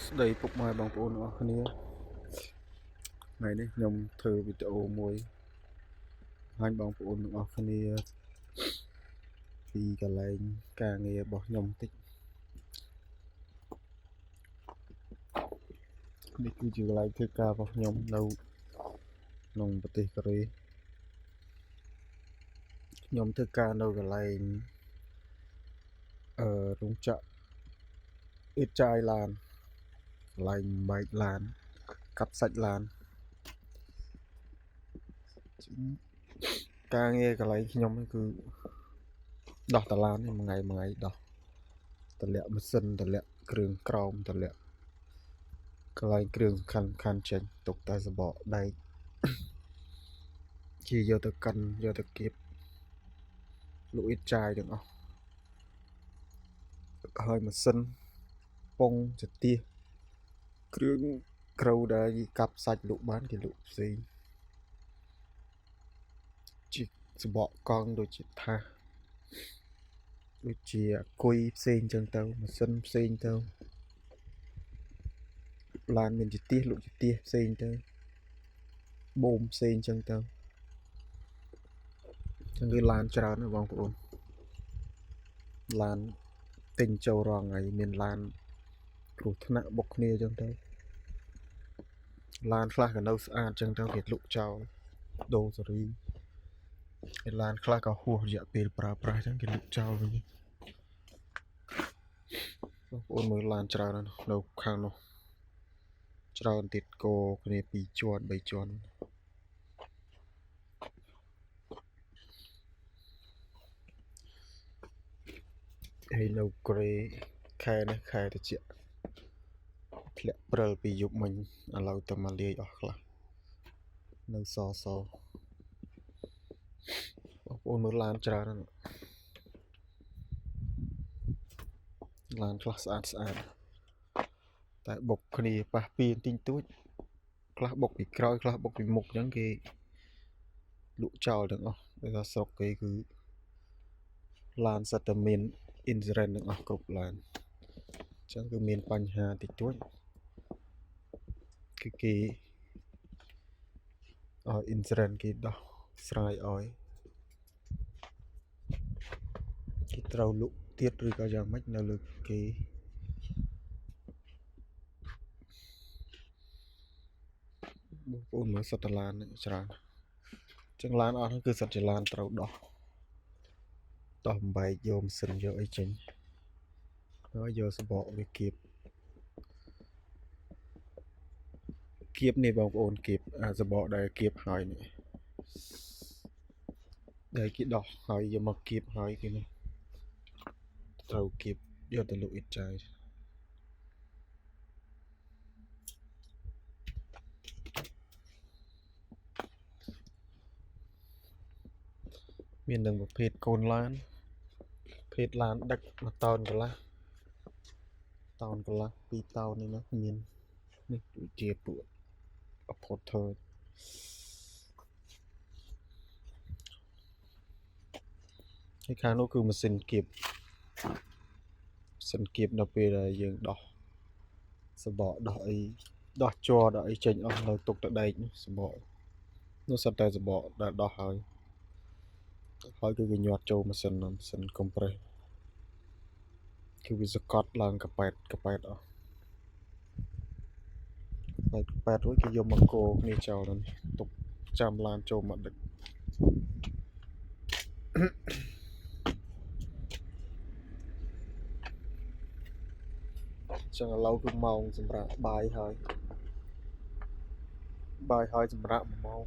ស្ដីពុកម៉ែបងប្អូនអស់គ្នាថ្ងៃនេះខ្ញុំធ្វើវីដេអូមួយបង្ហាញបងប្អូនទាំងអស់គ្នាពីកន្លែងការងាររបស់ខ្ញុំតិចនេះគឺជាកន្លែងធ្វើការរបស់ខ្ញុំនៅក្នុងប្រទេសកូរ៉េខ្ញុំធ្វើការនៅកន្លែងរោងចក្រអ៊ីតចាយឡានកន្លែងបែកឡានកាប់សាច់ឡានការងារកន្លែងខ្ញុំគឺដោះតឡាននេះមួយថ្ងៃដោះតម្លាក់ម៉ាស៊ីនតម្លាក់គ្រឿងក្រោមតម្លាក់កន្លែងគ្រឿងសំខាន់ចេញទុកតែសបកដែកជាយកទៅកិនយកទៅគៀបលក់អ៊ីតចាយទាំងអស់ហើយម៉ាស៊ីនពងចទាគ្រឿងក្រៅដែលកាប់សាច់លក់បានគេលក់ផ្សេងជាសបកកង់ដូចជាថាសដូចជាគុយផ្សេងចឹងទៅម៉ាស៊ីនផ្សេងទៅឡានមានជាទៀសលក់ជាទៀសផ្សេងទៅបូមផ្សេងចឹងទៅចឹងគឺឡានច្រើនណាស់បងប្អូនឡានទិញចូលរាល់ថ្ងៃមានឡានគ្រោះថ្នាក់បុកគ្នាចឹងទៅឡានខ្លះក៏នៅស្អាតចឹងទៅគេលក់ចោលដូរសេរីហើយឡានខ្លះក៏ហួសរយៈពេលប្រើប្រាស់ចឹងគេលក់ចោលវិញបងប្អូនមើលឡានច្រើនណាស់នៅខាងនោះច្រើនទៀតគោគ្នា2ជាន់3ជាន់ហើយនៅកូរ៉េខែនេះខែត្រជាក់ធ្លាក់ព្រិលពីយប់មិញឥឡូវទៅមកលាយអស់ខ្លះនៅសបងប្អូនមើលឡានច្រើនណាស់ឡានខ្លះស្អាតតែបុកគ្នាប៉ះពីបន្តិចតួចខ្លះបុកពីក្រោយខ្លះបុកពីមុខអញ្ចឹងគេលក់ចោលទាំងអស់ដោយសារស្រុកគេគឺឡានសិតតែមាន insurance ទាំងអស់គ្រប់ឡានអញ្ចឹងគឺមានបញ្ហាតិចតួចគឺគេឲ្យ insurance គេដោះស្រាយឲ្យគេត្រូវលក់ទៀតឬក៏យ៉ាងម៉េចនៅលើគេបងប្អូនមើលសិតតឡានច្រើនចឹងឡានអស់ហ្នឹងគឺសិតជាឡានត្រូវដោះបំបែកយកម៉ាស៊ីនយកអីចេញហើយយកសបកវាគៀបនេះបងប្អូនគៀបអាសបកដែលគៀបហើយនេះដែលគេដោះហើយយកមកគៀបហើយគេនេះត្រូវគៀបយកទៅលក់អ៊ីតចាយមាននឹងប្រភេទកូនឡានភេទឡានដឹក1 តោនកន្លះ2 តោននេះណាមាននេះដូចជាពួកអផុតធើហើយខាងនោះគឺម៉ាស៊ីនគៀបនៅពេលដែលយើងដោះសបកដោះអីដោះជ័រដោះអីចេញអស់នៅទុកតដែកសបកនោះសិតតែសបកដែលដោះហើយគឺវាញាត់ចូលម៉ាស៊ីនកុំប្រេសគឺវាសកត់ឡើងកប៉ែតអស់កប៉ែតរួចគេយកមកកូរគ្នាចោលនេះទុកចាំឡានចូលមកដឹកចឹងឥឡូវគឺម៉ោងសម្រាប់បាយហើយសម្រាប់1 ម៉ោង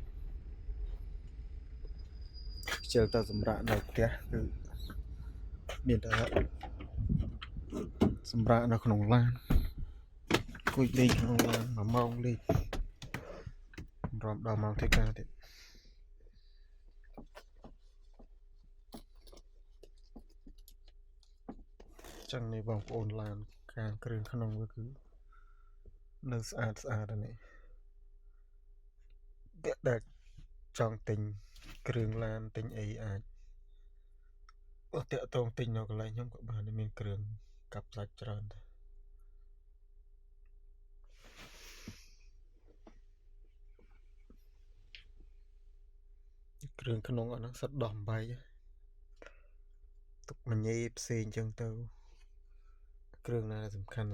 ខ្ជិលទៅសម្រាប់នៅផ្ទះគឺមានតែសម្រាប់នៅក្នុងឡានគួយលេងក្នុងឡាន1 ម៉ោងលេងរំដល់ម៉ោងធ្វើការទៀតចឹងនេះបងប្អូនឡានខាងគ្រឿងក្នុងវាគឺនៅស្អាតនេះដែលចង់ទិញគ្រឿងឡានទិញអីអាចតាក់ទងទិញនៅកន្លែងខ្ញុំក៏បានមានគ្រឿងកាប់សាច់ច្រើនដែរ រឿងក្នុងអាហ្នឹងសិតដោះអំបែកទុកមួយញេផ្សេងចឹងទៅគ្រឿងណាសំខាន់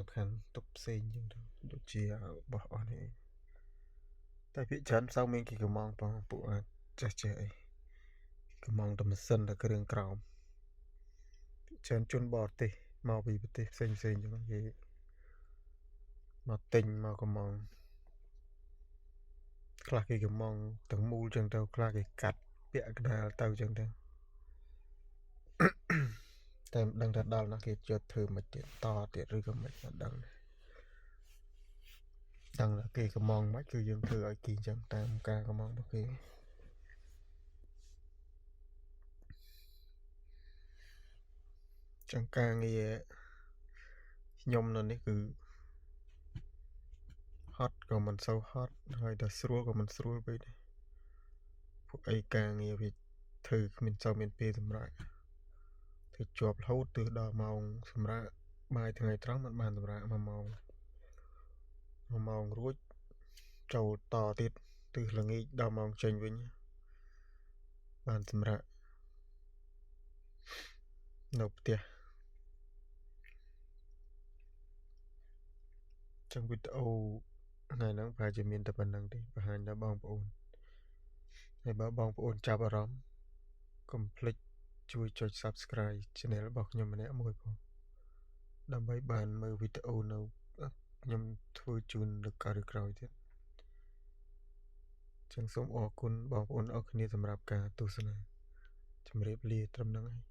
ទុកផ្សេងចឹងទៅដូចជារបស់អស់នេះតែភាគច្រើនផ្សងមានគេកំងផងពួកអាចចេះអីកំងតែម៉ាស៊ីនតែគ្រឿងក្រោមភាគច្រើនជនបរទេសមកពីប្រទេសផ្សេងចឹងគេមកទិញមកកំងខ្លះគេកំងទាំងមូលចឹងទៅខ្លះគេកាត់ពាក់កណ្ដាលទៅចឹងទៅតែមិនដឹងថាដល់ណាគេយកធ្វើមិនទៀតតទៀតឬក៏មិនដឹងថាគេកំងមិនគឺយើងធ្វើឲ្យគេចឹងតាមការកំងរបស់គេចឹងការងារខ្ញុំនៅនេះគឺហត់ក៏មិនសូវហត់ហើយតែស្រួលក៏មិនស្រួលពេកដែរពួកអីការងារវាធ្វើគ្មានសូវមានពេលសម្រាប់ធ្វើជាប់រហូតទើសដល់ម៉ោងសម្រាប់បាយថ្ងៃត្រង់មិនបានសម្រាប់1 ម៉ោង1 ម៉ោងរួចចូលតទៀតទើសល្ងាចដល់ម៉ោងចេញវិញបានសម្រាប់នៅផ្ទះចឹងវីដេអូថ្ងៃហ្នឹងប្រហែលជាមានតែប៉ុណ្្នឹងទេបង្ហាញដល់បងប្អូនហើយបើបងប្អូនចាប់អារម្មណ៍កុំភ្លេចជួយចុច Subscribe Channel របស់ខ្ញុំម្នាក់មួយផងដើម្បីបានមើលវីដេអូនៅខ្ញុំធ្វើជូននៅក្រោយទៀតចឹងសូមអរគុណបងប្អូនអរគ្នាសម្រាប់ការទស្សនាជម្រាបលាត្រឹមហ្នឹងហើយ